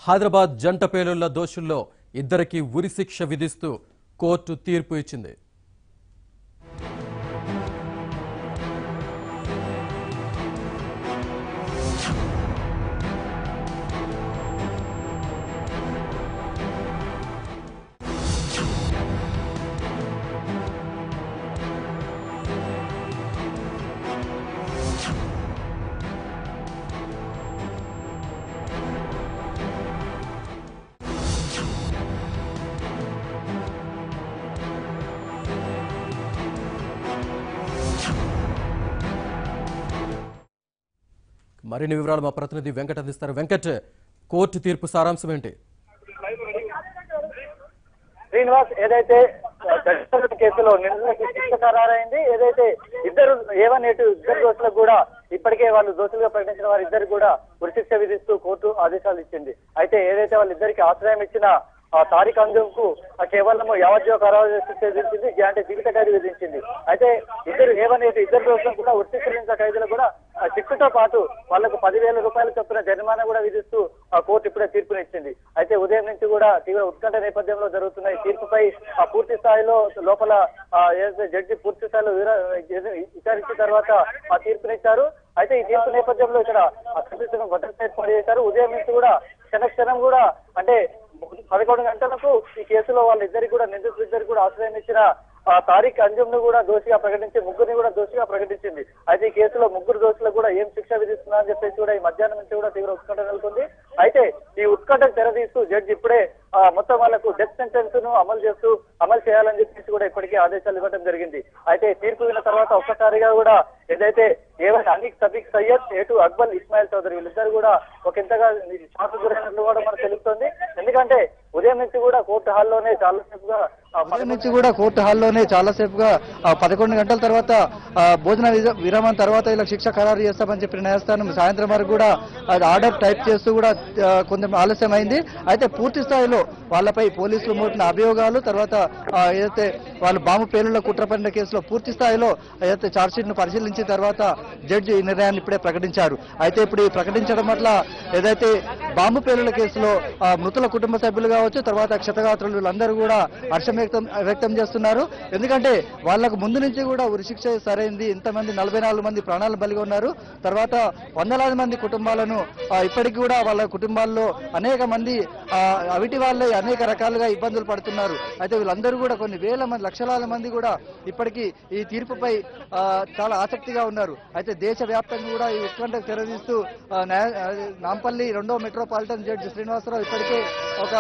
హైదరాబాద్ జంట పేలుళ్ల దోషుల్లో ఇద్దరికి ఉరిశిక్ష విధిస్తూ కోర్టు తీర్పు ఇచ్చింది. మరిన్ని వివరాలు మా ప్రతినిధి వెంకట్ అందిస్తారు. వెంకట్, కోర్టు తీర్పు సారాంశం ఏంటి? శ్రీనివాస్, ఏదైతే కేసులో నిందితులకు శిక్ష ఖరారైంది, ఏదైతే ఇద్దరు A1 A2 ఇద్దరు దోషులకు కూడా ఇప్పటికే వాళ్ళు దోషులుగా ప్రకటించిన వారి ఇద్దరు కూడా ఉరిశిక్ష విధిస్తూ కోర్టు ఆదేశాలు ఇచ్చింది. అయితే ఏదైతే వాళ్ళిద్దరికి ఆశ్రయం ఇచ్చిన తారిక్ అంజుమ్ కు కేవలం యావజ్జీవ కారాగార శిక్ష విధించింది, అంటే జీవిత ఖైదు విధించింది. అయితే ఇద్దరు A1 A2 ఇద్దరు దోషులకు కూడా ఉరిశిక్ష ఖైదులు కూడా శిక్షతో పాటు వాళ్లకు 10,000 రూపాయలు చొప్పున జరిమానా కూడా విధిస్తూ కోర్టు ఇప్పుడే తీర్పునిచ్చింది. అయితే ఉదయం నుంచి కూడా తీవ్ర ఉత్కంఠ నేపథ్యంలో జరుగుతున్న ఈ తీర్పుపై పూర్తి స్థాయిలో లోపల జడ్జి పూర్తి స్థాయిలో విచారించిన తర్వాత ఆ తీర్పునిచ్చారు. అయితే ఈ తీర్పు నేపథ్యంలో ఇక్కడ అసెంబ్లీలో భద్రత ఏర్పాటు చేశారు. ఉదయం నుంచి కూడా క్షణక్షణం కూడా అంటే 11 గంటలకు ఈ కేసులో వాళ్ళిద్దరికి కూడా నిందితులిద్దరికి కూడా ఆశ్రయం ఇచ్చిన తారిక్ అంజుమ్ ను కూడా దోషిగా ప్రకటించి ముగ్గురిని కూడా దోషిగా ప్రకటించింది. అయితే ఈ కేసులో ముగ్గురు దోషులకు కూడా ఏం శిక్ష విధిస్తున్నా అని చెప్పేసి కూడా ఈ మధ్యాహ్నం నుంచి కూడా తీవ్ర ఉత్కంఠ నెలకొంది. అయితే ఈ ఉత్కంఠకు తెరదీస్తూ జడ్జి ఇప్పుడే మొత్తం వాళ్లకు డెత్ సెంటెన్స్ ను అమలు చేయాలని చెప్పేసి కూడా ఇప్పటికే ఆదేశాలు ఇవ్వడం జరిగింది. అయితే తీర్పు విన్న తర్వాత ఒక్కసారిగా కూడా ఏదైతే A1 అనీక్ సఫీక్ సయ్యద్, A2 అక్బల్ ఇస్మాయిల్ చౌదరి వీళ్ళిద్దరు కూడా ఒకంతగా షాక్ గురైనట్లు కూడా మనకు తెలుస్తుంది. ఎందుకంటే ఉదయం నుంచి కూడా కోర్టు హాల్లోనే చాలాసేపుగా 11 గంటల తర్వాత భోజన విరామం తర్వాత ఇలా శిక్ష ఖరారు చేస్తామని చెప్పిన న్యాయస్థానం సాయంత్రం వరకు కూడా ఆర్డర్ టైప్ చేస్తూ కూడా కొంచెం ఆలస్యం అయింది. అయితే పూర్తి స్థాయిలో వాళ్ళపై పోలీసులు మోపిన అభియోగాలు తర్వాత ఏదైతే వాళ్ళు బాంబు పేలుళ్ల కుట్ర పడిన కేసులో పూర్తి స్థాయిలో ఏదైతే ఛార్జ్షీట్ ను పరిశీలించిన తర్వాత జడ్జి ఈ నిర్ణయాన్ని ఇప్పుడే ప్రకటించారు. అయితే ఇప్పుడు ఈ ప్రకటించడం వల్ల ఏదైతే బాంబు పేలుళ్ల కేసులో మృతుల కుటుంబ సభ్యులు కావచ్చు, తర్వాత క్షతగాత్రులు వీళ్ళందరూ కూడా హర్షం వ్యక్తం చేస్తున్నారు. ఎందుకంటే వాళ్ళకు ముందు నుంచి కూడా ఉరిశిక్ష సరైంది. ఇంతమంది 44 మంది ప్రాణాలు బలిగా ఉన్నారు. తర్వాత వందలాది మంది కుటుంబాలను ఇప్పటికి కూడా వాళ్ళ కుటుంబాల్లో అనేక మంది అవిటి వాళ్ళే అనేక రకాలుగా ఇబ్బందులు పడుతున్నారు. అయితే వీళ్ళందరూ కూడా కొన్ని వేల మంది లక్షలాది మంది కూడా ఇప్పటికీ ఈ తీర్పుపై చాలా ఆసక్తిగా ఉన్నారు. అయితే దేశవ్యాప్తంగా కూడా ఈ ఉత్కంఠకు తెరదీస్తూ నాంపల్లి 2వ మెట్రోపాలిటన్ జడ్జి శ్రీనివాసరావు ఇప్పటికే ఒక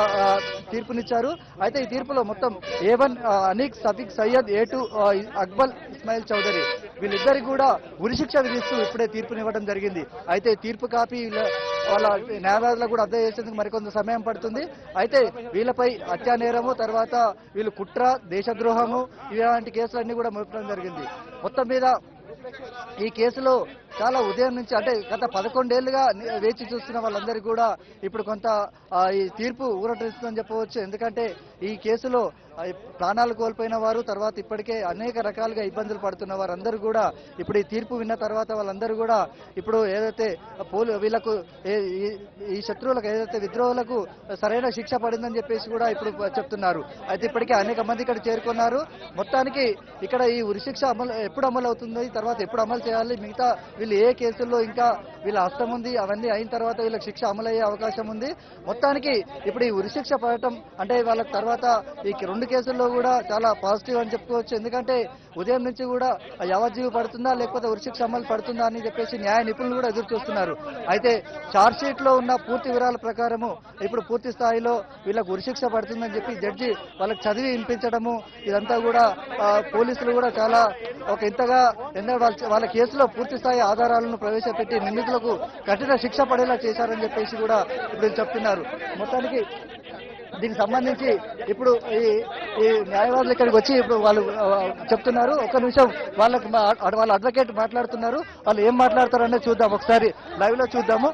తీర్పునిచ్చారు. అయితే ఈ తీర్పులో మొత్తం A1 అనీక్ సఫీక్ సయ్యద్, A2 అక్బల్ ఇస్మాయిల్ చౌదరి వీళ్ళిద్దరికి కూడా ఉరిశిక్ష విధిస్తూ ఇప్పుడే తీర్పునివ్వడం జరిగింది. అయితే తీర్పు కాపీ వాళ్ళ న్యాయవాదులకు కూడా అర్థం చేసేందుకు మరికొంత సమయం పడుతుంది. అయితే వీళ్ళపై హత్యా నేరము, తర్వాత వీళ్ళు కుట్ర, దేశద్రోహము ఇలాంటి కేసులన్నీ కూడా మోపడం జరిగింది. మొత్తం మీద ఈ కేసులో చాలా ఉదయం నుంచి అంటే గత 11 ఏళ్లుగా వేచి చూస్తున్న వాళ్ళందరికీ కూడా ఇప్పుడు కొంత ఈ తీర్పు ఊరటిస్తుందని చెప్పవచ్చు. ఎందుకంటే ఈ కేసులో ప్రాణాలు కోల్పోయిన వారు, తర్వాత ఇప్పటికే అనేక రకాలుగా ఇబ్బందులు పడుతున్న వారందరూ కూడా ఇప్పుడు ఈ తీర్పు విన్న తర్వాత వాళ్ళందరూ కూడా ఇప్పుడు ఏదైతే వీళ్ళకు ఈ శత్రువులకు ఏదైతే విద్రోహులకు సరైన శిక్ష పడిందని చెప్పేసి కూడా ఇప్పుడు చెప్తున్నారు. అయితే ఇప్పటికే అనేక మంది ఇక్కడ చేరుకున్నారు. మొత్తానికి ఇక్కడ ఈ ఉరిశిక్ష ఎప్పుడు అమలు అవుతుంది, తర్వాత ఎప్పుడు అమలు చేయాలి, మిగతా వీళ్ళు ఏ కేసుల్లో ఇంకా వీళ్ళ హస్తం ఉంది, అవన్నీ అయిన తర్వాత వీళ్ళకి శిక్ష అమలయ్యే అవకాశం ఉంది. మొత్తానికి ఇప్పుడు ఈ ఉరిశిక్ష పడటం అంటే వాళ్ళకి తర్వాత ఈ 2 కేసుల్లో కూడా చాలా పాజిటివ్ అని చెప్పుకోవచ్చు. ఎందుకంటే ఉదయం నుంచి కూడా యావజ్జీవి పడుతుందా లేకపోతే ఉరిశిక్ష అమలు పడుతుందా అని చెప్పేసి న్యాయ నిపుణులు కూడా ఎదురు చూస్తున్నారు. అయితే ఛార్జ్ షీట్ లో ఉన్న పూర్తి వివరాల ప్రకారము ఇప్పుడు పూర్తి స్థాయిలో వీళ్ళకు ఉరిశిక్ష పడుతుందని చెప్పి జడ్జి వాళ్ళకి చదివి వినిపించడము ఇదంతా కూడా పోలీసులు కూడా చాలా ఒక ఇంతగా వాళ్ళ కేసులో పూర్తి స్థాయి ఆధారాలను ప్రవేశపెట్టి నిందితులకు కఠిన శిక్ష పడేలా చేశారని చెప్పేసి కూడా ఇప్పుడు చెప్తున్నారు. మొత్తానికి దీనికి సంబంధించి ఇప్పుడు ఈ న్యాయవాదులు ఇక్కడికి వచ్చి ఇప్పుడు వాళ్ళు చెప్తున్నారు. ఒక్క నిమిషం వాళ్ళ అడ్వకేట్ మాట్లాడుతున్నారు. వాళ్ళు ఏం మాట్లాడతారు అనేది చూద్దాం, ఒకసారి లైవ్ లో చూద్దాము.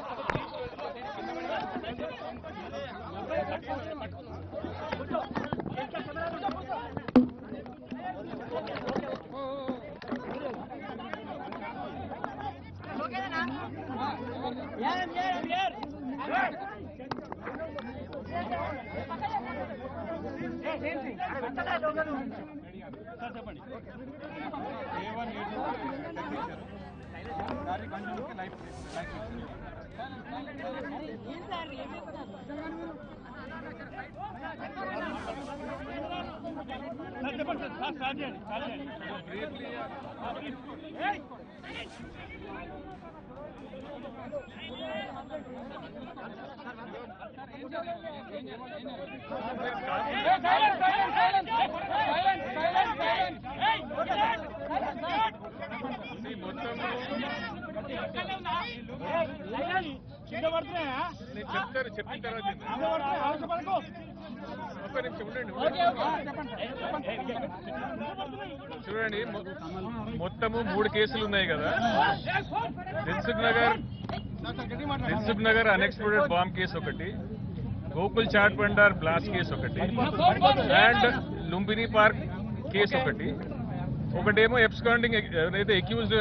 చెప్పిన తర్వాత చూడండి, మొత్తము 3 కేసులు ఉన్నాయి కదా. దిల్సుఖ్ నగర్ అన్ఎక్స్ప్లోడెడ్ బాంబ్ కేసు ఒకటి, Gokul chat Bhandar blast case ఒకటి, అండ్ లుంబిని పార్క్ కేసు ఒకటేమో ఎబ్స్కాండింగ్, ఎవరైతే అక్యూజ్డ్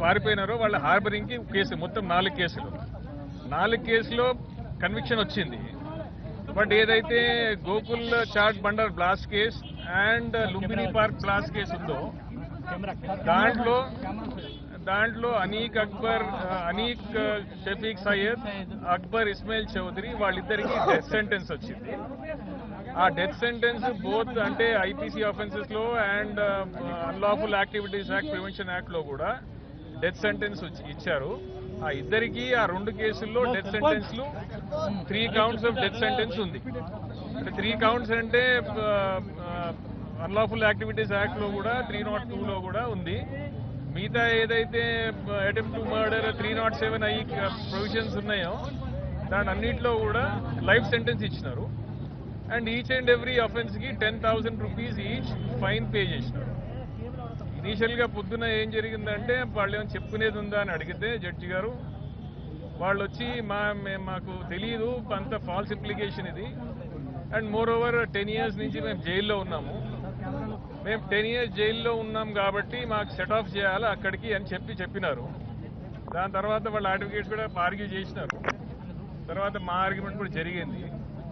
పారిపోయినారో వాళ్ళ హార్బరింగ్ కి కేసు. మొత్తం 4 కేసులు. 4 కేసులో కన్విక్షన్ వచ్చింది. బట్ ఏదైతే Gokul chat Bhandar blast case and Lumbini park blast case ఉందో దాంట్లో అనీక్ షఫీక్ సయ్యద్, అక్బర్ ఇస్మాయిల్ చౌదరి వాళ్ళిద్దరికి డెత్ సెంటెన్స్ వచ్చింది. ఆ డెత్ సెంటెన్స్ బోత్ అంటే ఐపీసీ ఆఫెన్సెస్ లో and unlawful activities act, prevention act లో కూడా డెత్ సెంటెన్స్ ఇచ్చారు. ఆ ఇద్దరికి ఆ 2 కేసుల్లో డెత్ సెంటెన్స్లు 3 కౌంట్స్ ఆఫ్ డెత్ సెంటెన్స్ ఉంది. అంటే 3 కౌంట్స్ అంటే అన్లాఫుల్ యాక్టివిటీస్ యాక్ట్ లో కూడా 302 లో కూడా ఉంది. మిగతా ఏదైతే అటెంప్ట్ టు మర్డర్ 307 అయ్యి ప్రొవిజన్స్ ఉన్నాయో దాని అన్నింటిలో కూడా లైఫ్ సెంటెన్స్ ఇచ్చినారు. And each and every offence కి 10,000 రూపీస్ ఈచ్ ఫైన్ పే చేసినారు. ఇనీషియల్ గా పొద్దున ఏం జరిగిందంటే వాళ్ళు ఏమైనా చెప్పుకునేది ఉందా అని అడిగితే జడ్జి గారు వాళ్ళు వచ్చి మాకు తెలియదు, అంత ఫాల్స్ ఇంప్లికేషన్ ఇది, అండ్ మోర్ ఓవర్ 10 years నుంచి మేము జైల్లో ఉన్నాము, మేము 10 years జైల్లో ఉన్నాం కాబట్టి మాకు సెట్ ఆఫ్ చేయాలి అక్కడికి అని చెప్పినారు. దాని తర్వాత వాళ్ళ అడ్వకేట్స్ కూడా ఆర్గ్యూ చేసినారు. తర్వాత మా ఆర్గ్యుమెంట్ కూడా జరిగింది.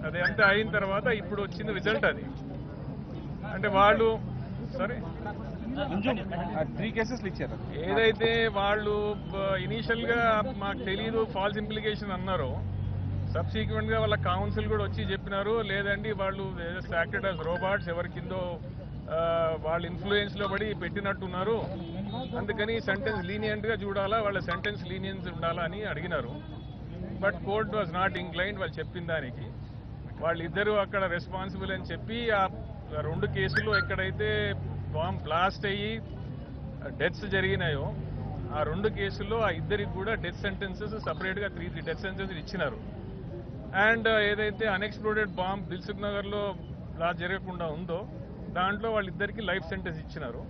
అది అంతా అయిన తర్వాత ఇప్పుడు వచ్చింది రిజల్ట్. అది అంటే వాళ్ళు సరే 3 కేసెస్లు ఇచ్చారు. ఏదైతే వాళ్ళు ఇనీషియల్ గా మాకు తెలీదు ఫాల్స్ ఇంప్లికేషన్ అన్నారో, సబ్సిక్వెంట్ గా వాళ్ళ కౌన్సిల్ కూడా వచ్చి చెప్పినారు లేదండి వాళ్ళు యాక్టెడ్ యాజ్ రోబాట్స్, ఎవరి కిందో వాళ్ళ ఇన్ఫ్లుయెన్స్ లో పడి పెట్టినట్టున్నారు, అందుకని సెంటెన్స్ లీనియంట్ గా చూడాలా, వాళ్ళ సెంటెన్స్ లీనియన్స్ ఉండాలా అని అడిగినారు. But court was not inclined వాళ్ళు చెప్పిన దానికి. వాళ్ళిద్దరూ అక్కడ రెస్పాన్సిబుల్ అని చెప్పి ఆ 2 కేసులు ఎక్కడైతే బాంబ్ బ్లాస్ట్ అయ్యి డెత్స్ జరిగినాయో ఆ 2 కేసుల్లో ఆ ఇద్దరికి కూడా డెత్ సెంటెన్సెస్ సపరేట్ గా 3 డెత్ సెంటెన్సెస్ ఇచ్చినారు. అండ్ ఏదైతే అన్ఎక్స్ప్లోడెడ్ బాంబ్ దిల్సుఖ్ నగర్ లో బ్లాస్ట్ జరగకుండా ఉందో దాంట్లో వాళ్ళిద్దరికి లైఫ్ సెంటెన్స్ ఇచ్చినారు.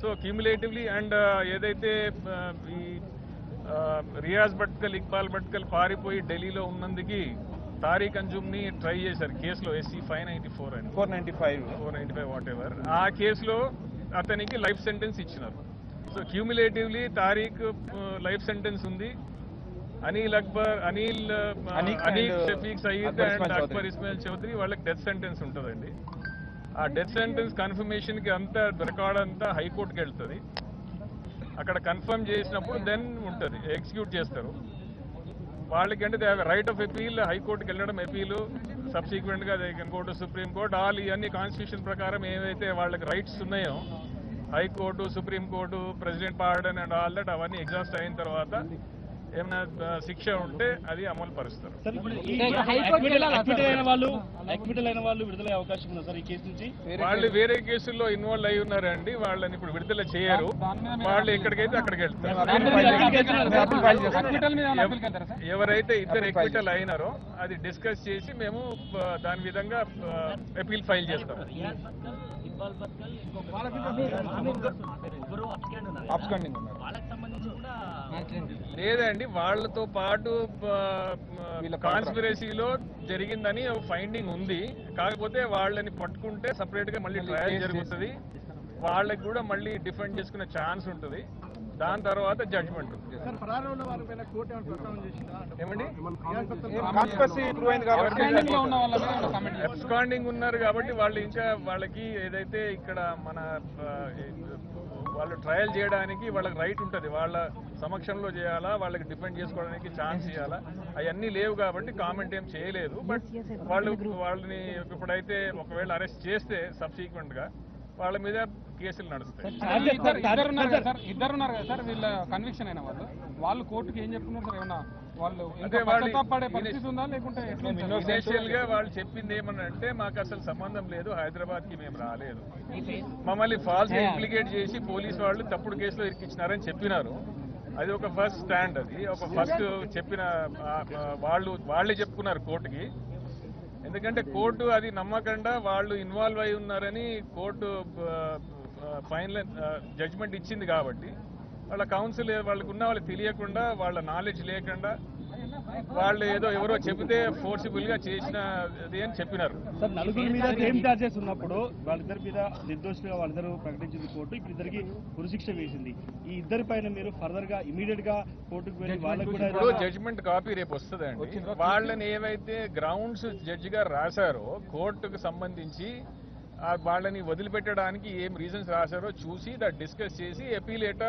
సో క్యూములేటివ్లీ అండ్ ఏదైతే ఈ రియాజ్ భట్కల్, ఇక్బాల్ భట్కల్ పారిపోయి ఢిల్లీలో ఉన్నందుకు తారీఖ్ అంజుమ్ ని ట్రై చేశారు కేసులో, SC 594 అని 495 వాట్ ఎవర్. ఆ కేసులో అతనికి లైఫ్ సెంటెన్స్ ఇచ్చినారు. సో క్యూములేటివ్లీ తారీఖ్ లైఫ్ సెంటెన్స్ ఉంది, అనీక్ షఫీక్ సయీద్ అండ్ అక్బర్ ఇస్మాయిల్ చౌదరి వాళ్ళకి డెత్ సెంటెన్స్ ఉంటుందండి. ఆ డెత్ సెంటెన్స్ కన్ఫర్మేషన్ కి అంతా రికార్డ్ అంతా హైకోర్టుకి వెళ్తుంది. అక్కడ కన్ఫర్మ్ చేసినప్పుడు దెన్ ఉంటుంది, ఎగ్జిక్యూట్ చేస్తారు. వాళ్ళకి అంటే రైట్ ఆఫ్ అపీల్, హైకోర్టుకి వెళ్ళడం అపీలు, సబ్సిక్వెంట్ గా they can go to supreme court. All ఇవన్నీ కాన్స్టిట్యూషన్ ప్రకారం ఏవైతే వాళ్ళకి రైట్స్ ఉన్నాయో high court, supreme court, president pardon and all that అవన్నీ ఎగ్జాస్ట్ అయిన తర్వాత ఏమైనా శిక్ష ఉంటే అది అమలు పరుస్తారు. వాళ్ళు వేరే కేసుల్లో ఇన్వాల్వ్ అయి ఉన్నారండి, వాళ్ళని ఇప్పుడు విడుదల చేయరు. వాళ్ళు ఎక్కడికైతే అక్కడికి వెళ్తారు. ఎవరైతే ఇద్దరు ఎక్విటల్ అయినారో అది డిస్కస్ చేసి మేము దాని విధంగా అపీల్ ఫైల్ చేస్తాం. లేదండి, వాళ్ళతో పాటు కాన్స్పిరసీలో జరిగిందని ఒక ఫైండింగ్ ఉంది. కాకపోతే వాళ్ళని పట్టుకుంటే సపరేట్ గా మళ్ళీ ట్రయల్ జరుగుతుంది, వాళ్ళకి కూడా మళ్ళీ డిఫెండ్ చేసుకునే ఛాన్స్ ఉంటుంది. దాని తర్వాత జడ్జిమెంట్ ఉంది. ఏమండి కాన్స్పిరసీ ప్రూవ్ అయింది కాబట్టి అబ్స్కాండింగ్ ఉన్నారు కాబట్టి వాళ్ళు ఇంకా వాళ్ళకి ఏదైతే ఇక్కడ మన వాళ్ళు ట్రయల్ చేయడానికి వాళ్ళకి రైట్ ఉంటుంది, వాళ్ళ సమక్షంలో చేయాలా, వాళ్ళకి డిఫెండ్ చేసుకోవడానికి ఛాన్స్ ఇవ్వాలా, అవన్నీ లేవు కాబట్టి కామెంట్ ఏం చేయలేదు. బట్ వాళ్ళని ఇప్పుడైతే ఒకవేళ అరెస్ట్ చేస్తే సబ్సీక్వెంట్ గా వాళ్ళ మీద కేసులు నడుస్తాయి. ఇద్దరున్నారు కదా సార్, వీళ్ళ కన్విక్షన్ అయిన వాళ్ళు కోర్టుకి ఏం చెప్తున్నారు సార్? ఏమన్నా వాళ్ళు పడే పరిస్థితి ఉందా లేకుంటే ఇనిషియల్ గా వాళ్ళు చెప్పింది ఏమనంటే మాకు అసలు సంబంధం లేదు, హైదరాబాద్ కి మేము రాలేదు, మమ్మల్ని ఫాల్స్ ఇంప్లికేట్ చేసి పోలీసు వాళ్ళు తప్పుడు కేసులో ఇరికిచ్చినారని చెప్పినారు. అది ఒక ఫస్ట్ స్టాండ్, అది ఒక ఫస్ట్ చెప్పిన వాళ్ళే చెప్పుకున్నారు కోర్టుకి. ఎందుకంటే కోర్టు అది నమ్మకుండా వాళ్ళు ఇన్వాల్వ్ అయి ఉన్నారని కోర్టు ఫైనల్ జడ్జ్మెంట్ ఇచ్చింది కాబట్టి వాళ్ళ కౌన్సిల్ వాళ్ళకు ఉన్న వాళ్ళకి తెలియకుండా, వాళ్ళ నాలెడ్జ్ లేకుండా వాళ్ళు ఏదో ఎవరో చెబితే ఫోర్సిబుల్ గా చేసినది అని చెప్పినారు. సార్ నలుగురి మీద ఏం చార్జెస్ ఉన్నప్పుడు వాళ్ళిద్దరి మీద నిర్దోషులుగా వాళ్ళిద్దరు ప్రకటించింది కోర్టు, ఇప్పుడు ఇద్దరికి ఉరిశిక్ష వేసింది. ఈ ఇద్దరి పైన మీరు ఫర్దర్ గా ఇమీడియట్ గా కోర్టుకు వెళ్ళి వాళ్ళకి కూడా జడ్జిమెంట్ కాపీ రేపు వస్తుందండి. వాళ్ళని ఏవైతే గ్రౌండ్స్ జడ్జి గారు రాశారో కోర్టుకు సంబంధించి వాళ్ళని వదిలిపెట్టడానికి ఏం రీజన్స్ రాశారో చూసి దాన్ని డిస్కస్ చేసి అపీల్ ఏటా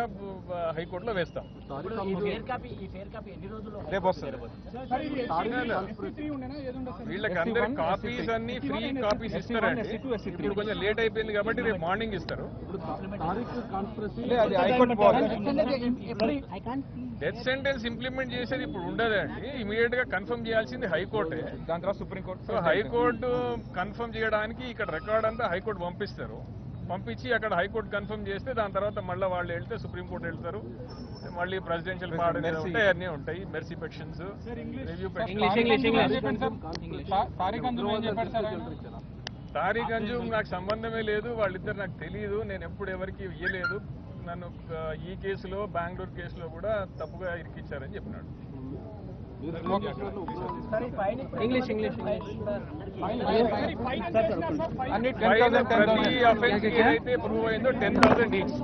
హైకోర్టులో వేస్తాం. వీళ్ళకి అందరు కాపీస్ అన్ని ఫ్రీ కాపీస్ ఇస్తారండి. ఇప్పుడు కొంచెం లేట్ అయిపోయింది కాబట్టి రేపు మార్నింగ్ ఇస్తారు. డెత్ సెంటెన్స్ ఇంప్లిమెంట్ చేసేది ఇప్పుడు ఉండదండి, ఇమీడియట్ గా కన్ఫర్మ్ చేయాల్సింది హైకోర్టే. దాని తర్వాత సుప్రీంకోర్టు. సో హైకోర్టు కన్ఫర్మ్ చేయడానికి ఇక్కడ రికార్డ్ అంతా హైకోర్టు పంపిస్తారు, పంపించి అక్కడ హైకోర్టు కన్ఫర్మ్ చేస్తే దాని తర్వాత మళ్ళీ వాళ్ళు వెళ్తే సుప్రీంకోర్టు వెళ్తారు, మళ్ళీ ప్రెసిడెన్షియల్ పార్టీ ఉంటాయి, అన్నీ ఉంటాయి, మెర్సీ పెటిషన్స్, రివ్యూ పెటిషన్స్. తారీఖ్ అంజుమ్ నాకు సంబంధమే లేదు, వాళ్ళిద్దరు నాకు తెలియదు, నేను ఎప్పుడు ఎవరికి ఇయ్యలేదు. నన్ను ఈ కేసులో బెంగళూరు కేసులో కూడా తప్పుగా ఇరికిచ్చారని చెప్పినాడు. ప్రతి అఫెన్స్ ఏదైతే ప్రూవ్ అయిందో 10,000 ఈచ్.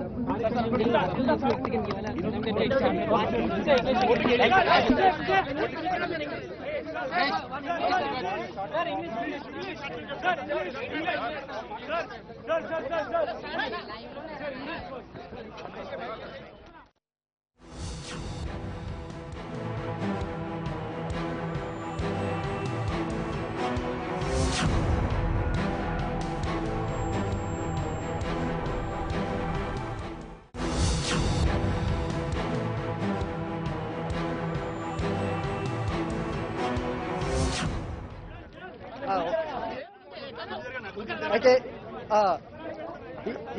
అయితే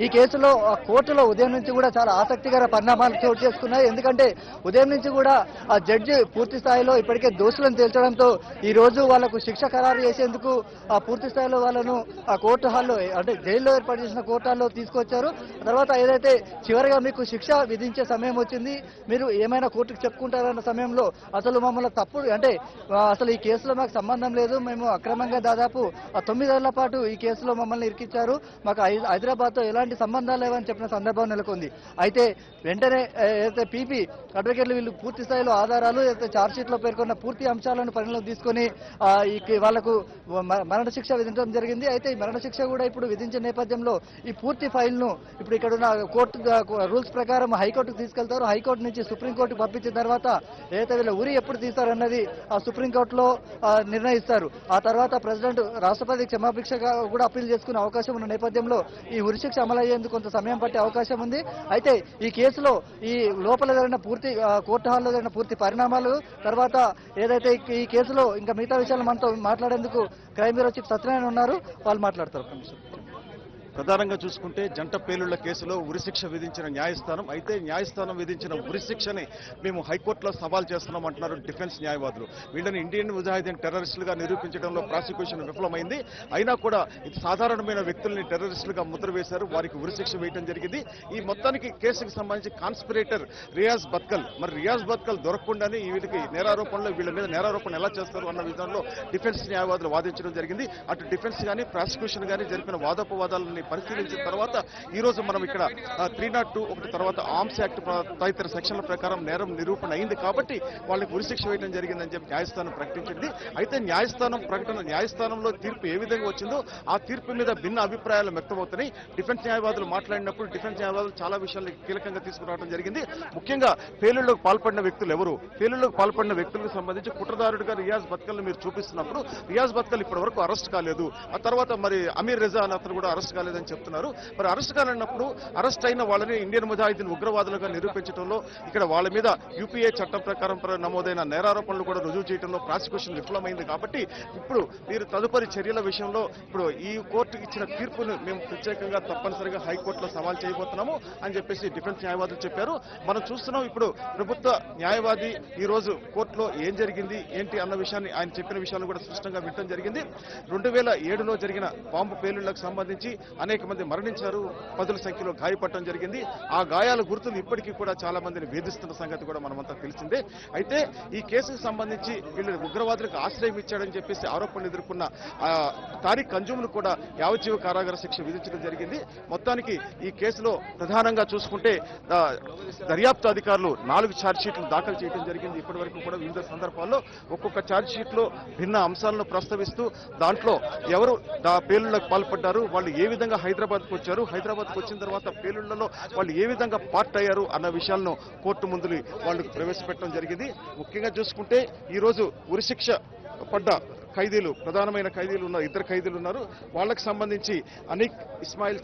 ఈ కేసులో కోర్టులో ఉదయం నుంచి కూడా చాలా ఆసక్తికర పరిణామాలు చోటు చేసుకున్నాయి. ఎందుకంటే ఉదయం నుంచి కూడా ఆ జడ్జి పూర్తి స్థాయిలో ఇప్పటికే దోషులను తేల్చడంతో ఈ రోజు వాళ్లకు శిక్ష ఖరారు చేసేందుకు పూర్తి స్థాయిలో వాళ్ళను ఆ కోర్టు హాల్లో అంటే జైల్లో ఏర్పాటు చేసిన కోర్టు హాల్లో తీసుకొచ్చారు. తర్వాత ఏదైతే చివరిగా మీకు శిక్ష విధించే సమయం వచ్చింది, మీరు ఏమైనా కోర్టుకు చెప్పుకుంటారన్న సమయంలో అసలు మమ్మల్ని తప్పుడు అంటే అసలు ఈ కేసులో మాకు సంబంధం లేదు, మేము అక్రమంగా దాదాపు 9 ఏళ్ల పాటు ఈ కేసులో మమ్మల్ని ఇరికించారు, మాకు హైదరాబాద్తో ఎలాంటి సంబంధాలు లేవని చెప్పిన సందర్భం నెలకొంది. అయితే వెంటనే ఏదైతే పీపీ అడ్వకేట్లు వీళ్ళు పూర్తి స్థాయిలో ఆధారాలు ఏదైతే ఛార్జ్షీట్లో పేర్కొన్న పూర్తి అంశాలను పరిగణలోకి తీసుకొని వాళ్లకు మరణశిక్ష విధించడం జరిగింది. అయితే ఈ మరణశిక్ష కూడా ఇప్పుడు విధించిన నేపథ్యంలో ఈ పూర్తి ఫైల్ను ఇప్పుడు ఇక్కడ ఉన్న కోర్టు రూల్స్ ప్రకారం హైకోర్టుకు తీసుకెళ్తారు. హైకోర్టు నుంచి సుప్రీంకోర్టుకు పంపించిన తర్వాత ఏదైతే వీళ్ళ ఉరి ఎప్పుడు తీస్తారన్నది ఆ సుప్రీంకోర్టులో నిర్ణయిస్తారు. ఆ తర్వాత ప్రెసిడెంట్ రాష్ట్రపతి క్షమాభిక్షగా కూడా అప్పీల్ చేసుకునే అవకాశం ఉన్న నేపథ్యంలో ఈ ఉరిశిక్ష అమలయ్యేందుకు కొంత సమయం పట్టే అవకాశం ఉంది. అయితే ఈ కేసులో ఈ లోపల జరిగిన పూర్తి కోర్టు హాల్లో జరిగిన పూర్తి పరిణామాలు తర్వాత ఏదైతే ఈ కేసులో ఇంకా మిగతా విషయాలు మనతో మాట్లాడేందుకు క్రైమ్ బ్యూరో చీఫ్ సత్యనారాయణ ఉన్నారు, వాళ్ళు మాట్లాడతారు. ప్రధానంగా చూసుకుంటే జంట పేలుళ్ల కేసులో ఉరిశిక్ష విధించిన న్యాయస్థానం, అయితే న్యాయస్థానం విధించిన ఉరిశిక్షని మేము హైకోర్టులో సవాల్ చేస్తున్నామంటున్నారు డిఫెన్స్ న్యాయవాదులు. వీళ్ళని ఇండియన్ ముజాహిదీన్ టెర్రరిస్టులుగా నిరూపించడంలో ప్రాసిక్యూషన్ విఫలమైంది. అయినా కూడా ఇది సాధారణమైన వ్యక్తుల్ని టెర్రరిస్టులుగా ముద్ర వేశారు, వారికి ఉరిశిక్ష వేయడం జరిగింది. ఈ మొత్తానికి కేసుకు సంబంధించి కాన్స్పిరేటర్ రియాజ్ బత్కల్, మరి రియాజ్ బత్కల్ దొరకకుండానే వీళ్ళకి నేరారోపణలో వీళ్ళ మీద నేరారోపణ ఎలా చేస్తారు అన్న విధానంలో డిఫెన్స్ న్యాయవాదులు వాదించడం జరిగింది. అటు డిఫెన్స్ కానీ ప్రాసిక్యూషన్ కానీ జరిపిన వాదోపవాదాలని పరిశీలించిన తర్వాత ఈ రోజు మనం ఇక్కడ 302 ఒకటి తర్వాత ఆర్మ్స్ యాక్ట్ తదితర సెక్షన్ల ప్రకారం నేరం నిరూపణ అయింది కాబట్టి వాళ్ళకి ఉరిశిక్ష వేయడం జరిగిందని చెప్పి న్యాయస్థానం ప్రకటించింది. అయితే న్యాయస్థానంలో తీర్పు ఏ విధంగా వచ్చిందో ఆ తీర్పు మీద భిన్న అభిప్రాయాలు వ్యక్తమవుతున్నాయి. డిఫెన్స్ న్యాయవాదులు మాట్లాడినప్పుడు డిఫెన్స్ న్యాయవాదులు చాలా విషయాలు కీలకంగా తీసుకురావడం జరిగింది. ముఖ్యంగా పేలుళ్లకు పాల్పడిన వ్యక్తులు ఎవరు, పేలుళ్లకు పాల్పడిన వ్యక్తులకు సంబంధించి కుట్రదారుడిగా రియాజ్ బత్కల్ని మీరు చూపిస్తున్నప్పుడు రియాజ్ బత్కల్ ఇప్పటి వరకు అరెస్ట్ కాలేదు. ఆ తర్వాత మరి అమీర్ రెజా అనే అతను కూడా అరెస్ట్ కాలేదని చెప్తున్నారు. మరి అరెస్ట్ కాలేనప్పుడు అరెస్ట్ అయిన వాళ్ళని ఇండియన్ ముజాహిదీన్ ఉగ్రవాదులుగా నిరూపించడంలో ఇక్కడ వాళ్ళ మీద యూపీఏ చట్టం ప్రకారం నమోదైన నేరారోపణలు కూడా రుజువు చేయడంలో ప్రాసిక్యూషన్ విఫలమైంది. కాబట్టి ఇప్పుడు మీరు తదుపరి చర్యల విషయంలో ఇప్పుడు ఈ కోర్టు ఇచ్చిన తీర్పును మేము ప్రత్యేకంగా తప్పనిసరిగా హైకోర్టులో సవాల్ చేయబోతున్నాము అని చెప్పేసి డిఫెన్స్ న్యాయవాదులు చెప్పారు. మనం చూస్తున్నాం ఇప్పుడు ప్రభుత్వ న్యాయవాది ఈ రోజు కోర్టులో ఏం జరిగింది ఏంటి అన్న విషయాన్ని ఆయన చెప్పిన విషయాన్ని కూడా స్పష్టంగా వినడం జరిగింది. 2007లో జరిగిన బాంబు పేలుళ్లకు సంబంధించి అనేక మంది మరణించారు, పదుల సంఖ్యలో గాయపడటం జరిగింది. ఆ గాయాల గుర్తులు ఇప్పటికీ కూడా చాలా మందిని వేధిస్తున్న సంగతి కూడా మనమంతా తెలిసిందే. అయితే ఈ కేసుకు సంబంధించి వీళ్ళు ఉగ్రవాదులకు ఆశ్రయం ఇచ్చాడని చెప్పేసి ఆరోపణలు ఎదుర్కొన్న తారిక్ అంజుమ్ను కూడా యావజ్జీవ కారాగార శిక్ష విధించడం జరిగింది. మొత్తానికి ఈ కేసులో ప్రధానంగా చూసుకుంటే దర్యాప్తు అధికారులు 4 ఛార్జ్షీట్లు దాఖలు చేయడం జరిగింది. ఇప్పటి వరకు కూడా వివిధ సందర్భాల్లో ఒక్కొక్క ఛార్జ్షీట్లో భిన్న అంశాలను ప్రస్తావిస్తూ దాంట్లో ఎవరు పేలుళ్లకు పాల్పడ్డారు, వాళ్ళు ఏ విధంగా హైదరాబాద్కు వచ్చారు, హైదరాబాద్కు వచ్చిన తర్వాత పేలుళ్లలో వాళ్ళు ఏ విధంగా పార్ట్ అయ్యారు అన్న విషయాలను కోర్టు ముందు వాళ్ళు ప్రవేశపెట్టడం జరిగింది. ముఖ్యంగా చూసుకుంటే ఈ రోజు ఉరిశిక్ష పడ్డ ఖైదీలు, ప్రధానమైన ఖైదీలు ఉన్నారు, 2 ఖైదీలు ఉన్నారు. వాళ్ళకి సంబంధించి అనీక్ ఇస్మాయిల్